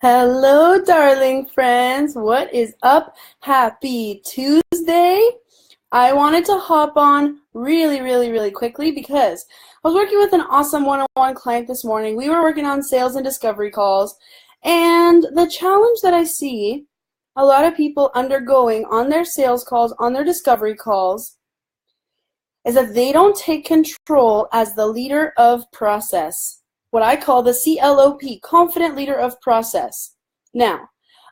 Hello, darling friends. What is up? Happy Tuesday. I wanted to hop on really quickly because I was working with an awesome one-on-one client this morning. We were working on sales and discovery calls, and the challenge that I see a lot of people undergoing on their sales calls, on their discovery calls, is that they don't take control as the leader of process. What I call the CLOP, confident leader of process. Now,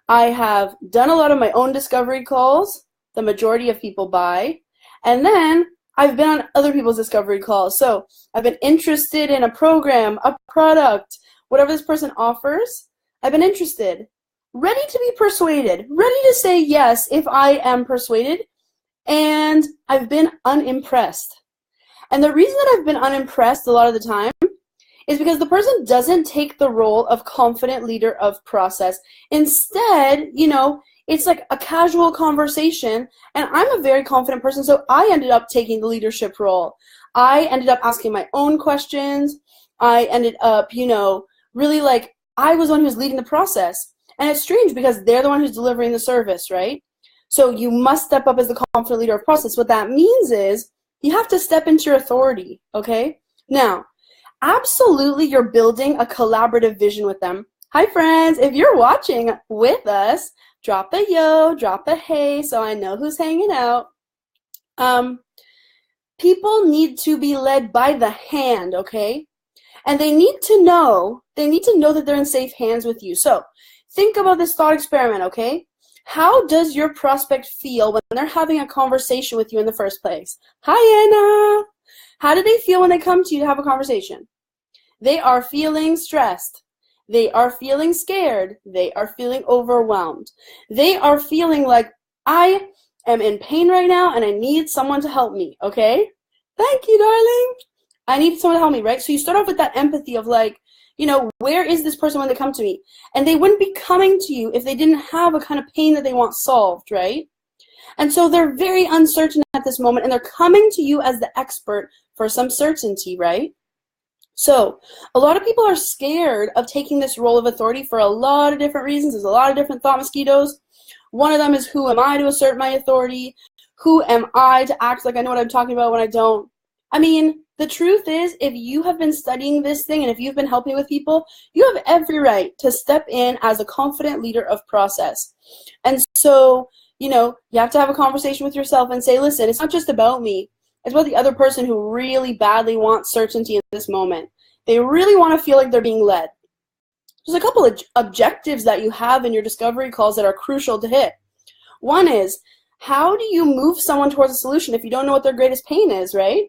I have done a lot of my own discovery calls, the majority of people buy, and then I've been on other people's discovery calls. So I've been interested in a program, a product, whatever this person offers, I've been interested, ready to be persuaded, ready to say yes if I am persuaded, and I've been unimpressed. And the reason that I've been unimpressed a lot of the time is because the person doesn't take the role of confident leader of process. Instead, it's like a casual conversation, and I'm a very confident person, so I ended up taking the leadership role. I ended up asking my own questions. I ended up, really I was the one who was leading the process. And it's strange because they're the one who's delivering the service, right? So you must step up as the confident leader of process. What that means is you have to step into your authority, okay? Now, absolutely, you're building a collaborative vision with them. Hi, friends. If you're watching with us, drop a yo, drop a hey, so I know who's hanging out. People need to be led by the hand, okay? And they need to know that they're in safe hands with you. So think about this thought experiment, okay? How does your prospect feel when they're having a conversation with you in the first place? Hi, Anna. How do they feel when they come to you to have a conversation? They are feeling stressed. They are feeling scared. They are feeling overwhelmed. They are feeling like, I am in pain right now and I need someone to help me, okay? Thank you, darling. I need someone to help me, right? So you start off with that empathy of where is this person when they come to me? And they wouldn't be coming to you if they didn't have a kind of pain that they want solved, right? And so they're very uncertain at this moment, and they're coming to you as the expert for some certainty, right? So a lot of people are scared of taking this role of authority for a lot of different reasons. There's a lot of different thought mosquitoes. One of them is, who am I to assert my authority? Who am I to act like I know what I'm talking about when I don't? I mean, the truth is, if you have been studying this thing and if you've been helping with people, you have every right to step in as a confident leader of process. And so, you have to have a conversation with yourself and say, listen, it's not just about me. It's about the other person who really badly wants certainty in this moment. They really want to feel like they're being led. There's a couple of objectives that you have in your discovery calls that are crucial to hit. One is, how do you move someone towards a solution if you don't know what their greatest pain is, right?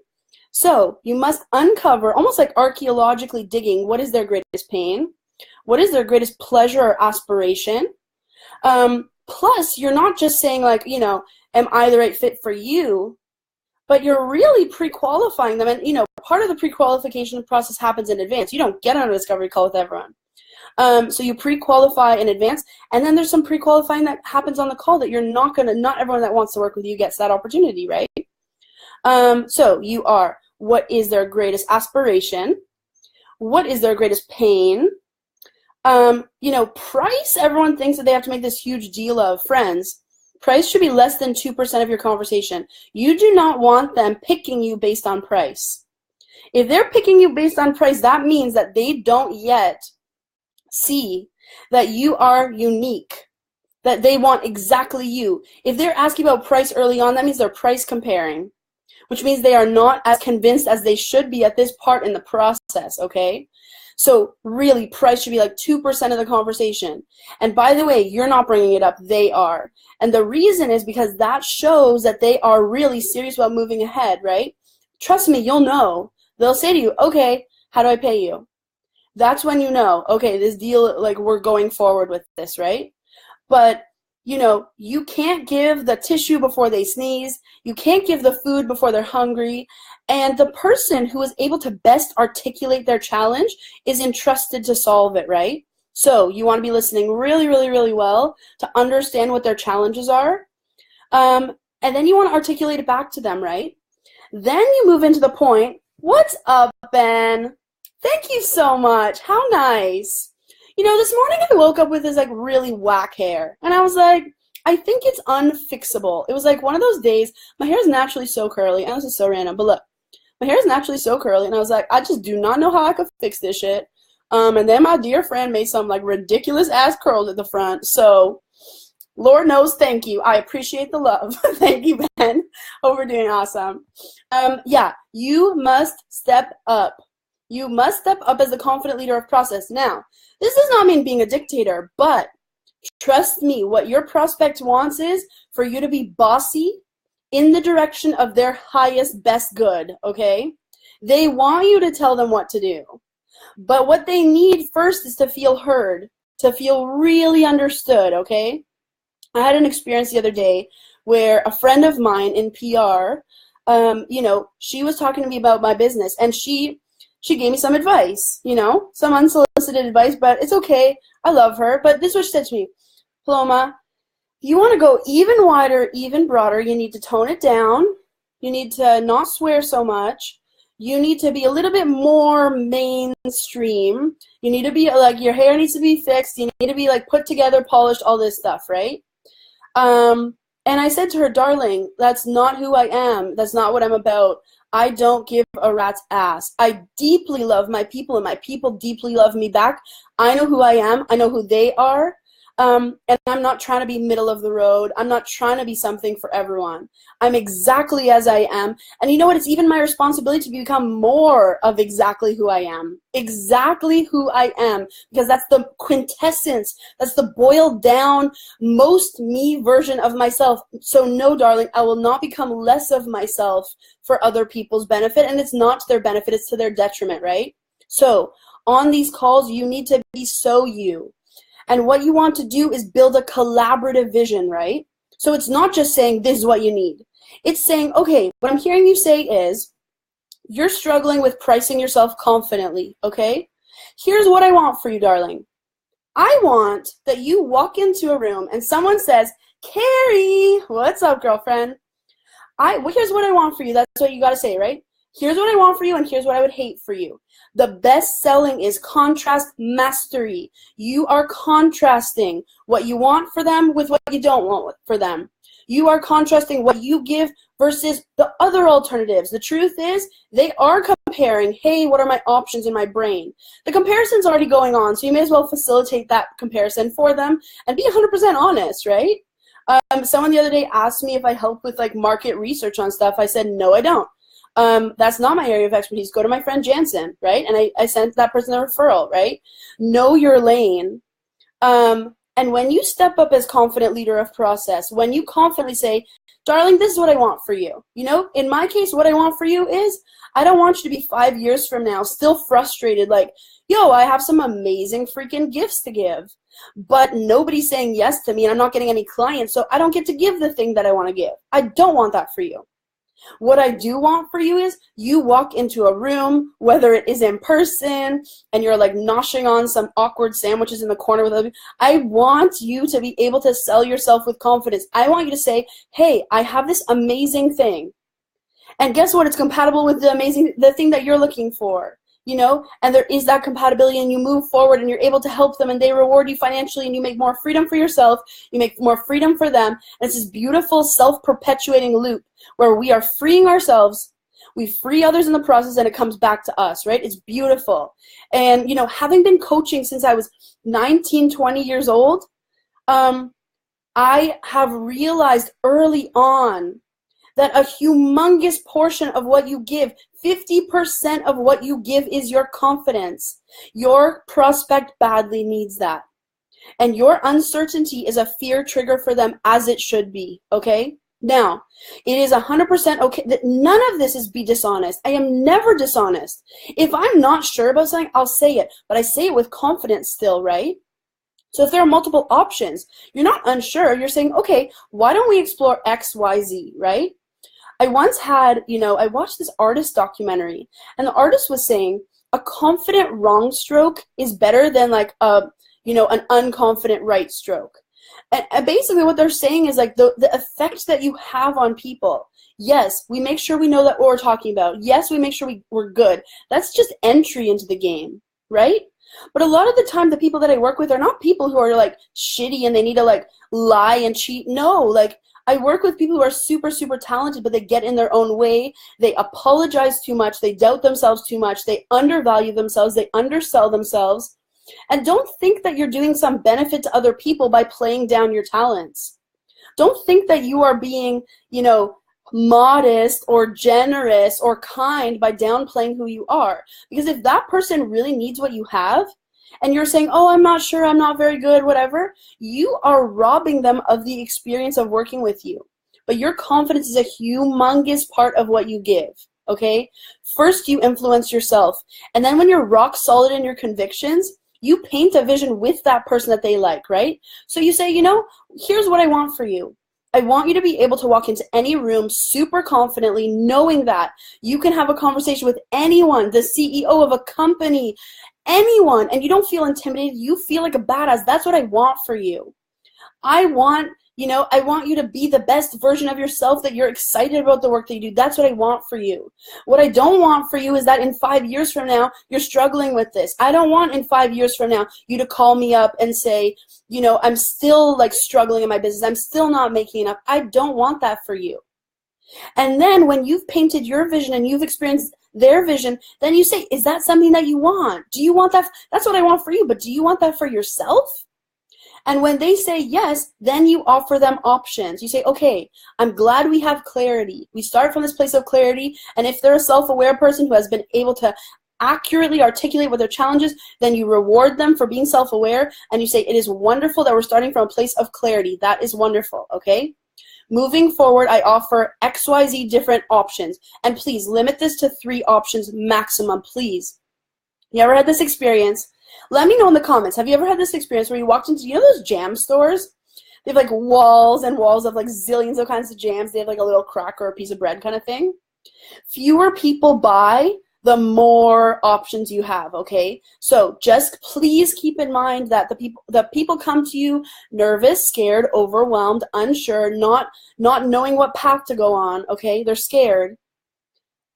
So you must uncover, almost like archaeologically digging, what is their greatest pain? What is their greatest pleasure or aspiration? Plus, you're not just saying am I the right fit for you? But you're really pre-qualifying them. And, part of the pre-qualification process happens in advance. You don't get on a discovery call with everyone. So you pre-qualify in advance. And then there's some pre-qualifying that happens on the call that not everyone that wants to work with you gets that opportunity, right? So you are, what is their greatest aspiration? What is their greatest pain? Price, everyone thinks that they have to make this huge deal of. Friends, price should be less than 2% of your conversation. You do not want them picking you based on price. If they're picking you based on price, that means that they don't yet see that you are unique, that they want exactly you. If they're asking about price early on, that means they're price comparing, which means they are not as convinced as they should be at this part in the process, okay? So really, price should be like 2% of the conversation. And by the way, you're not bringing it up, they are. And the reason is because that shows that they are really serious about moving ahead, right? Trust me, you'll know. They'll say to you, okay, how do I pay you? That's when you know, okay, this deal, we're going forward with this, right? But you can't give the tissue before they sneeze. You can't give the food before they're hungry. And the person who is able to best articulate their challenge is entrusted to solve it, right? So you want to be listening really well to understand what their challenges are. And then you want to articulate it back to them, right? Then you move into the point, what's up, Ben? Thank you so much. How nice. This morning I woke up with this like really whack hair, and I was like, I think it's unfixable. It was like one of those days, my hair is naturally so curly, and this is so random, but look, my hair is naturally so curly, and I was like, I just do not know how I could fix this shit. And then my dear friend made some like ridiculous ass curls at the front, so Lord knows, thank you. I appreciate the love. Thank you, Ben. Hope we're doing awesome. Yeah, you must step up. You must step up as the confident leader of process. Now, this does not mean being a dictator, but trust me, what your prospect wants is for you to be bossy in the direction of their highest, best good, okay? They want you to tell them what to do. But what they need first is to feel heard, to feel really understood, okay? I had an experience the other day where a friend of mine in PR, she was talking to me about my business, and she gave me some advice, some unsolicited advice, but it's okay. I love her. But this is what she said to me: Paloma, if you want to go even wider, even broader, you need to tone it down. You need to not swear so much. You need to be a little bit more mainstream. You need to be like, your hair needs to be fixed. You need to be like put together, polished, all this stuff, right? And I said to her, darling, that's not who I am. That's not what I'm about. I don't give a rat's ass. I deeply love my people, and my people deeply love me back. I know who I am. I know who they are. And I'm not trying to be middle of the road. I'm not trying to be something for everyone. I'm exactly as I am. And you know what? It's even my responsibility to become more of exactly who I am. Exactly who I am. Because that's the quintessence. That's the boiled down, most me version of myself. So no, darling, I will not become less of myself for other people's benefit. And it's not to their benefit. It's to their detriment, right? So on these calls, you need to be so you. And what you want to do is build a collaborative vision, right? So it's not just saying this is what you need. It's saying, okay, what I'm hearing you say is you're struggling with pricing yourself confidently, okay? Here's what I want for you, darling. I want that you walk into a room and someone says, Carrie, what's up, girlfriend? Here's what I want for you. That's what you got to say, right? Here's what I want for you, and here's what I would hate for you. The best selling is contrast mastery. You are contrasting what you want for them with what you don't want for them. You are contrasting what you give versus the other alternatives. The truth is, they are comparing, hey, what are my options in my brain? The comparison's already going on, so you may as well facilitate that comparison for them and be 100% honest, right? Someone the other day asked me if I help with like market research on stuff. I said, no, I don't. That's not my area of expertise. Go to my friend Jansen, right? And I sent that person a referral, right? Know your lane. And when you step up as confident leader of process, when you confidently say, darling, this is what I want for you. In my case, what I want for you is, I don't want you to be 5 years from now still frustrated like, yo, I have some amazing freaking gifts to give, but nobody's saying yes to me and I'm not getting any clients, so I don't get to give the thing that I want to give. I don't want that for you. What I do want for you is you walk into a room, whether it is in person and you're like noshing on some awkward sandwiches in the corner with other people. I want you to be able to sell yourself with confidence. I want you to say, hey, I have this amazing thing. And guess what? It's compatible with the thing that you're looking for. And there is that compatibility, and you move forward and you're able to help them, and they reward you financially, and you make more freedom for yourself, you make more freedom for them, and it's this beautiful self-perpetuating loop where we are freeing ourselves, we free others in the process, and it comes back to us, right? It's beautiful. And, having been coaching since I was 19, 20 years old, I have realized early on that a humongous portion of what you give, 50% of what you give is your confidence. Your prospect badly needs that. And your uncertainty is a fear trigger for them, as it should be, okay? Now, it is 100% okay that none of this is be dishonest. I am never dishonest. If I'm not sure about something, I'll say it, but I say it with confidence still, right? So if there are multiple options, you're not unsure, you're saying, okay, why don't we explore X, Y, Z, right? I once had, I watched this artist documentary, and the artist was saying a confident wrong stroke is better than like an unconfident right stroke. And basically what they're saying is like the effect that you have on people. Yes, we make sure we know that what we're talking about. Yes, we make sure we're good. That's just entry into the game, right? But a lot of the time, the people that I work with are not people who are like shitty and they need to like lie and cheat. No, like I work with people who are super, super talented, but they get in their own way. They apologize too much. They doubt themselves too much. They undervalue themselves. They undersell themselves. And don't think that you're doing some benefit to other people by playing down your talents. Don't think that you are being, modest or generous or kind by downplaying who you are. Because if that person really needs what you have, and you're saying, oh, I'm not sure, I'm not very good, whatever, you are robbing them of the experience of working with you. But your confidence is a humongous part of what you give, okay? First, you influence yourself. And then when you're rock solid in your convictions, you paint a vision with that person that they like, right? So you say, here's what I want for you. I want you to be able to walk into any room super confidently, knowing that you can have a conversation with anyone, the CEO of a company, anyone, and you don't feel intimidated. You feel like a badass. That's what I want for you. I want you to be the best version of yourself, that you're excited about the work that you do. That's what I want for you. What I don't want for you is that in 5 years from now, you're struggling with this. I don't want in 5 years from now you to call me up and say, I'm still like struggling in my business. I'm still not making enough. I don't want that for you. And then when you've painted your vision and you've experienced their vision, then you say, is that something that you want? Do you want that? That's what I want for you, but do you want that for yourself? And when they say yes, then you offer them options. You say, okay, I'm glad we have clarity. We start from this place of clarity, and if they're a self-aware person who has been able to accurately articulate what their challenge is, then you reward them for being self-aware, and you say, it is wonderful that we're starting from a place of clarity. That is wonderful, okay? Moving forward, I offer XYZ different options. And please limit this to 3 options maximum, please. You ever had this experience? Let me know in the comments. Have you ever had this experience where you walked into, those jam stores? They have like walls and walls of like zillions of kinds of jams. They have like a little cracker or a piece of bread kind of thing. Fewer people buy, the more options you have, okay? So just please keep in mind that the people come to you nervous, scared, overwhelmed, unsure, not knowing what path to go on, okay? They're scared.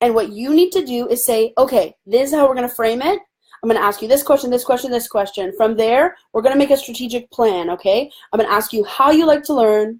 And what you need to do is say, okay, this is how we're going to frame it. I'm going to ask you this question, this question, this question. From there, we're going to make a strategic plan, okay? I'm going to ask you how you like to learn.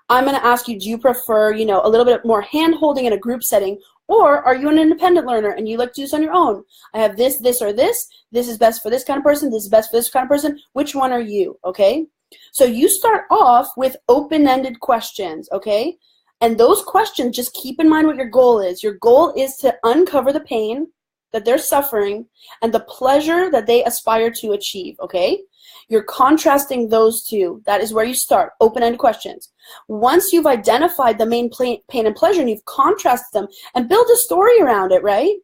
I'm going to ask you, do you prefer, a little bit more hand-holding in a group setting, or are you an independent learner and you like to do this on your own? I have this, this, or this. This is best for this kind of person. This is best for this kind of person. Which one are you, okay? So you start off with open-ended questions, okay? And those questions, just keep in mind what your goal is. Your goal is to uncover the pain that they're suffering and the pleasure that they aspire to achieve, okay? You're contrasting those two. That is where you start, open-ended questions. Once you've identified the main pain and pleasure and you've contrasted them, and build a story around it, right?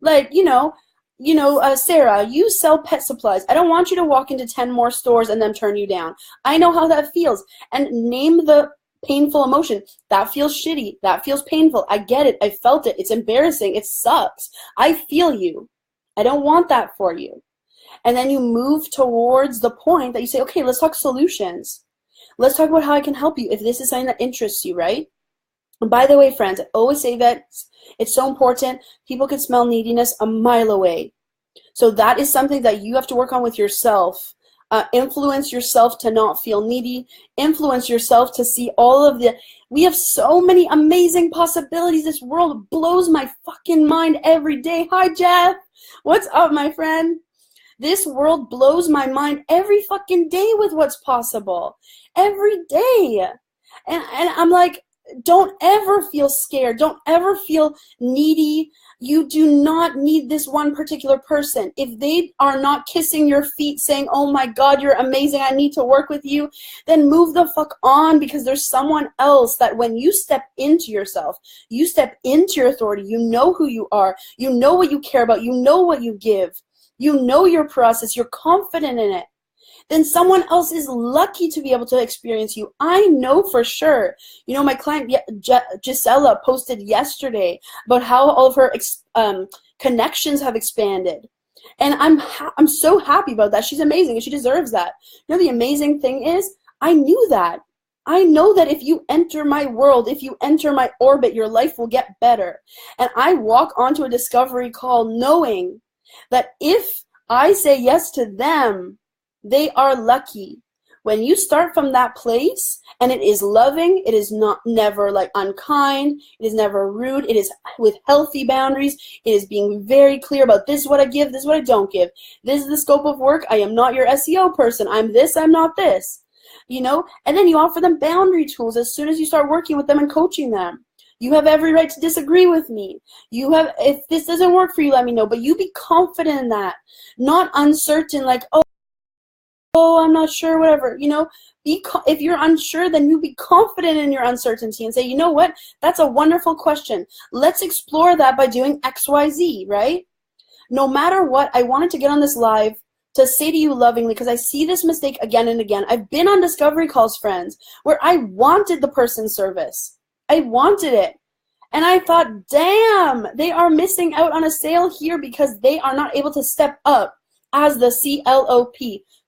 Like, Sarah, you sell pet supplies. I don't want you to walk into 10 more stores and then turn you down. I know how that feels. And name the painful emotion. That feels shitty. That feels painful. I get it. I felt it. It's embarrassing. It sucks. I feel you. I don't want that for you. And then you move towards the point that you say, okay, let's talk solutions. Let's talk about how I can help you if this is something that interests you, right? And by the way, friends, I always say that it's so important. People can smell neediness a mile away. So that is something that you have to work on with yourself. Influence yourself to not feel needy. Influence yourself to see all of we have so many amazing possibilities. This world blows my fucking mind every day. Hi, Jeff. What's up, my friend? This world blows my mind every fucking day with what's possible. Every day. And I'm like, don't ever feel scared. Don't ever feel needy. You do not need this one particular person. If they are not kissing your feet saying, oh my God, you're amazing, I need to work with you, then move the fuck on, because there's someone else that when you step into yourself, you step into your authority, you know who you are, you know what you care about, you know what you give, you know your process, you're confident in it. Then someone else is lucky to be able to experience you. I know for sure. My client Gisela posted yesterday about how all of her connections have expanded. And I'm so happy about that. She's amazing and she deserves that. The amazing thing is, I knew that. I know that if you enter my world, if you enter my orbit, your life will get better. And I walk onto a discovery call knowing that if I say yes to them. They are lucky. When you start from that place, and it is loving, it is not never like unkind, it is never rude, it is with healthy boundaries, it is being very clear about this is what I give, this is what I don't give, this is the scope of work, I am not your SEO person, I'm this, I'm not this, you know, and then you offer them boundary tools as soon as you start working with them and coaching them. You have every right to disagree with me. You have, if this doesn't work for you, let me know, but you be confident in that, not uncertain like, oh, I'm not sure, whatever, you know, if you're unsure, then you be confident in your uncertainty and say, you know what, that's a wonderful question. Let's explore that by doing XYZ, right? No matter what, I wanted to get on this live to say to you lovingly, because I see this mistake again and again. I've been on discovery calls, friends, where I wanted the person's service. I wanted it. And I thought, damn, they are missing out on a sale here because they are not able to step up as the CLOP,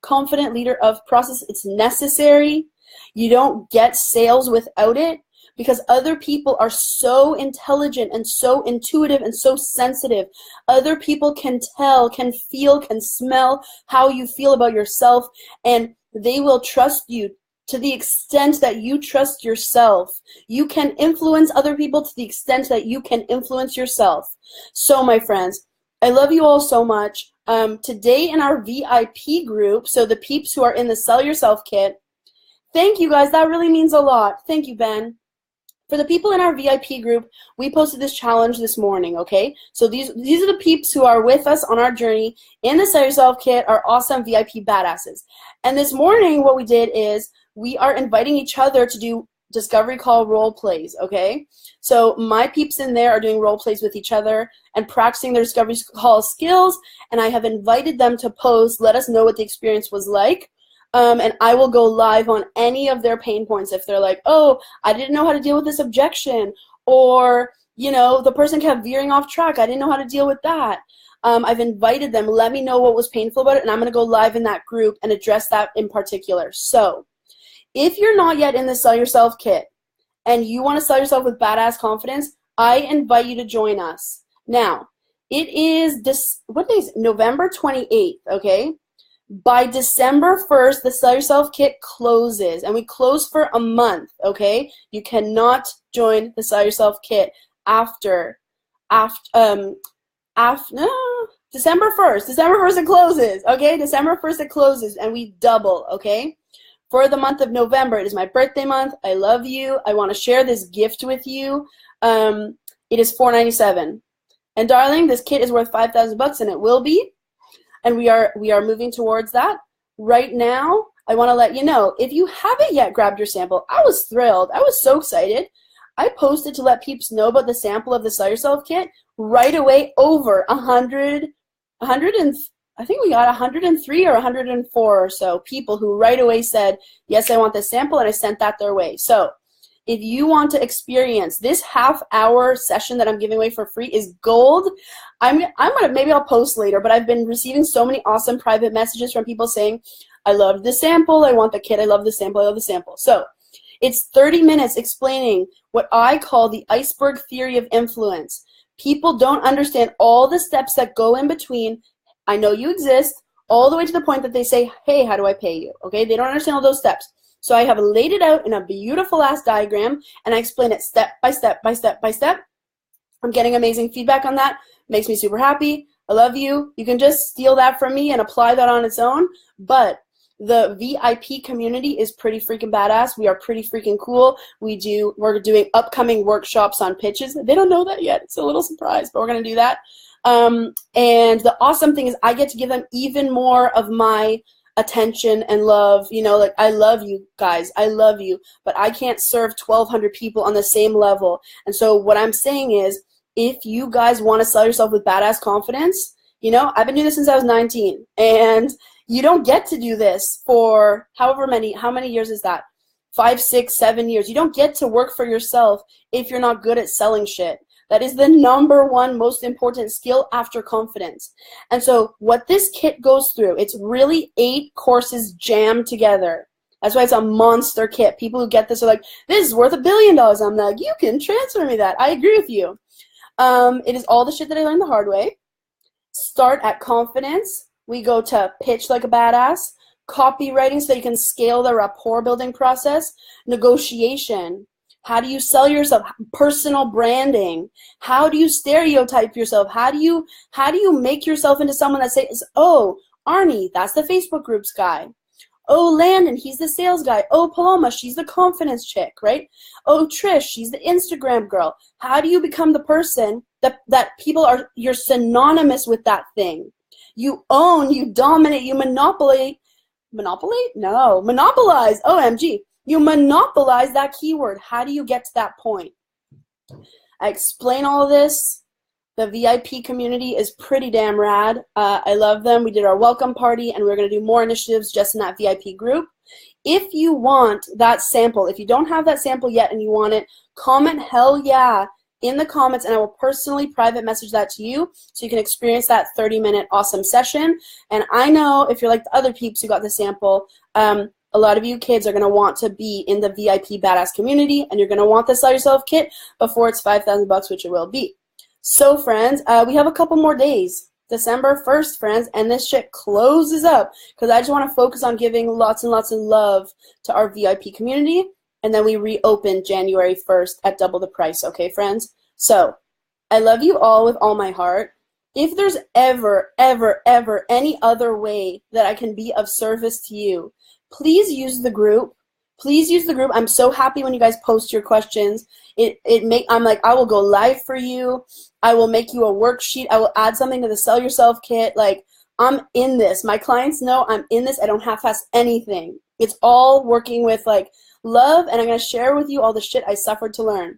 confident leader of process. It's necessary. You don't get sales without it because other people are so intelligent and so intuitive and so sensitive. Other people can tell, can feel, can smell how you feel about yourself, and they will trust you to the extent that you trust yourself. You can influence other people to the extent that you can influence yourself. So my friends, I love you all so much. Today in our VIP group, so the peeps who are in the Sell Yourself kit, thank you guys, that really means a lot. Thank you, Ben. For the people in our VIP group, we posted this challenge this morning, okay? So these are the peeps who are with us on our journey in the Sell Yourself kit, our awesome VIP badasses. And this morning what we did is we are inviting each other to do discovery call role plays, okay? So my peeps in there are doing role plays with each other and practicing their discovery call skills, and I have invited them to post, let us know what the experience was like, and I will go live on any of their pain points if they're like, oh, I didn't know how to deal with this objection, or, you know, the person kept veering off track, I didn't know how to deal with that. I've invited them, let me know what was painful about it, and I'm going to go live in that group and address that in particular. So if you're not yet in the Sell Yourself kit and you want to sell yourself with badass confidence, I invite you to join us. Now, it is this, what day is it? November 28th, okay? By December 1st, the Sell Yourself kit closes, and we close for a month, okay? You cannot join the Sell Yourself kit after December 1st. December 1st it closes, okay? December 1st it closes, and we double, okay? For the month of November, it is my birthday month. I love you. I want to share this gift with you. It is $497. And darling, this kit is worth $5,000, and it will be. And we are moving towards that. Right now, I want to let you know, if you haven't yet grabbed your sample, I was thrilled. I was so excited. I posted to let peeps know about the sample of the Sell Yourself kit right away. Over 100 I think we got 103 or 104 or so people who right away said, yes, I want the sample, and I sent that their way. So if you want to experience this half-hour session that I'm giving away for free is gold. I'm gonna, maybe I'll post later, but I've been receiving so many awesome private messages from people saying, I love the sample, I want the kit, I love the sample, I love the sample. So it's 30 minutes explaining what I call the iceberg theory of influence. People don't understand all the steps that go in between. I know you exist, all the way to the point that they say, hey, how do I pay you? Okay, they don't understand all those steps. So I have laid it out in a beautiful ass diagram, and I explain it step by step by step by step. I'm getting amazing feedback on that. Makes me super happy. I love you. You can just steal that from me and apply that on its own. But the VIP community is pretty freaking badass. We are pretty freaking cool. We're doing upcoming workshops on pitches. They don't know that yet. It's a little surprise, but we're going to do that. And the awesome thing is I get to give them even more of my attention and love. You know, like, I love you guys, I love you, but I can't serve 1,200 people on the same level. And so what I'm saying is, if you guys want to sell yourself with badass confidence, you know, I've been doing this since I was 19, and you don't get to do this for how many years is that? 5, 6, 7 years. You don't get to work for yourself if you're not good at selling shit. That is the #1 most important skill after confidence. And so what this kit goes through, it's really 8 courses jammed together. That's why it's a monster kit. People who get this are like, this is worth $1 billion. I'm like, you can transfer me that. I agree with you. It is all the shit that I learned the hard way. Start at confidence We go to pitch like a badass, copywriting so you can scale the rapport building process, negotiation. How do you sell yourself? Personal branding. How do you stereotype yourself? How do you make yourself into someone that says, oh, Arnie, that's the Facebook groups guy. Oh, Landon, he's the sales guy. Oh, Paloma, she's the confidence chick, right? Oh, Trish, she's the Instagram girl. How do you become the person that people are, you're synonymous with that thing? You own, you dominate, you monopolize, OMG. You monopolize that keyword. How do you get to that point? I explain all of this. The VIP community is pretty damn rad. I love them. We did our welcome party, and we're going to do more initiatives just in that VIP group. If you want that sample, if you don't have that sample yet and you want it, comment hell yeah in the comments, and I will personally private message that to you so you can experience that 30-minute awesome session. And I know if you're like the other peeps who got the sample, a lot of you kids are going to want to be in the VIP badass community, and you're going to want the Sell Yourself kit before it's $5,000, which it will be. So, friends, we have a couple more days. December 1st, friends, and this shit closes up because I just want to focus on giving lots and lots of love to our VIP community, and then we reopen January 1st at double the price, okay, friends? So, I love you all with all my heart. If there's ever, ever, ever any other way that I can be of service to you, please use the group. Please use the group. I'm so happy when you guys post your questions. I'm like, I will go live for you. I will make you a worksheet. I will add something to the Sell Yourself kit. Like, I'm in this. My clients know I'm in this. I don't half-ass anything. It's all working with, like, love, and I'm going to share with you all the shit I suffered to learn.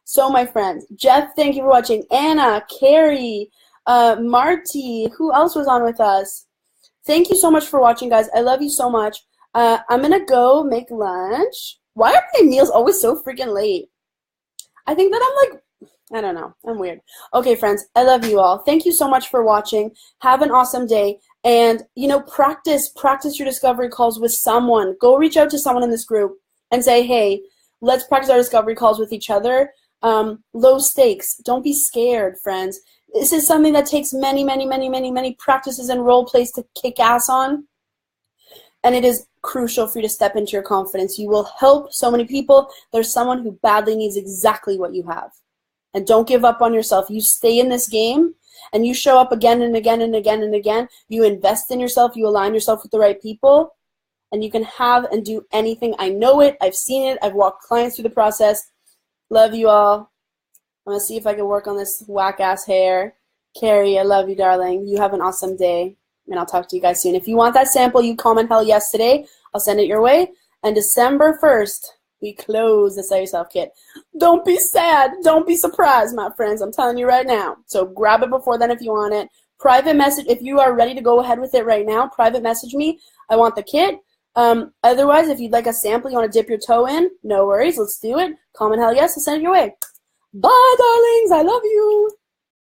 So, my friends, Jeff, thank you for watching. Anna, Carrie, Marty, who else was on with us? Thank you so much for watching, guys. I love you so much. I'm going to go make lunch. Why are my meals always so freaking late? I think that I'm like, I don't know. I'm weird. Okay, friends, I love you all. Thank you so much for watching. Have an awesome day. And, you know, practice your discovery calls with someone. Go reach out to someone in this group and say, hey, let's practice our discovery calls with each other. Low stakes. Don't be scared, friends. This is something that takes many, many, many, many, many practices and role plays to kick ass on. And it is crucial for you to step into your confidence. You will help so many people. There's someone who badly needs exactly what you have. And don't give up on yourself. You stay in this game, and you show up again and again and again and again. You invest in yourself. You align yourself with the right people, and you can have and do anything. I know it. I've seen it. I've walked clients through the process. Love you all. I'm going to see if I can work on this whack-ass hair. Carrie, I love you, darling. You have an awesome day, and I'll talk to you guys soon. If you want that sample, you comment hell yes today. I'll send it your way. And December 1st, we close the Sell Yourself kit. Don't be sad. Don't be surprised, my friends. I'm telling you right now. So grab it before then if you want it. Private message, if you are ready to go ahead with it right now, private message me. I want the kit. Otherwise, if you'd like a sample, you want to dip your toe in, no worries. Let's do it. Comment hell yes. I'll send it your way. Bye, darlings. I love you.